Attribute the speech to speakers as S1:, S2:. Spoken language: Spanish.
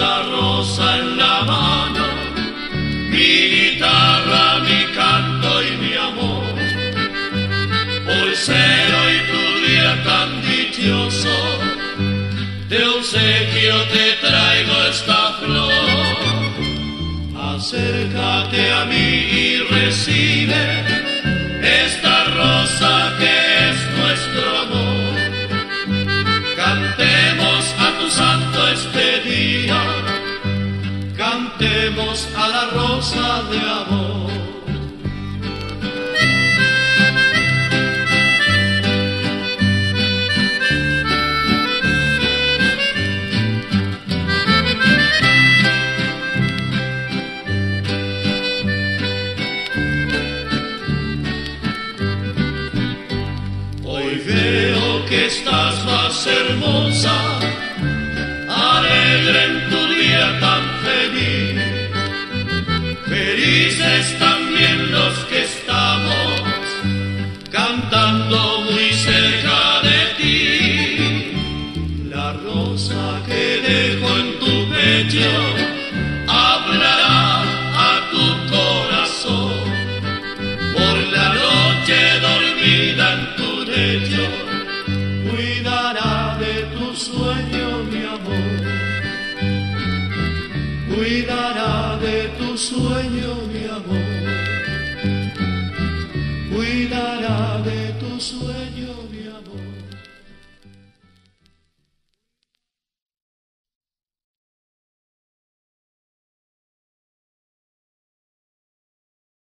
S1: esta rosa en la mano, mi guitarra, mi canto y mi amor. Por ser hoy tu día tan dichoso, de obsequio te traigo esta flor. Acércate a mí y recibe esta rosa que es nuestro amor. Cantemos a tu santo este día, cantemos a la rosa de amor. Hoy veo que estás más hermosa, alegre en tu día tan feliz. Felices también los que estamos cantando muy cerca de ti. La rosa que dejo en tu pecho hablará a tu corazón. Por la noche dormida en tu lecho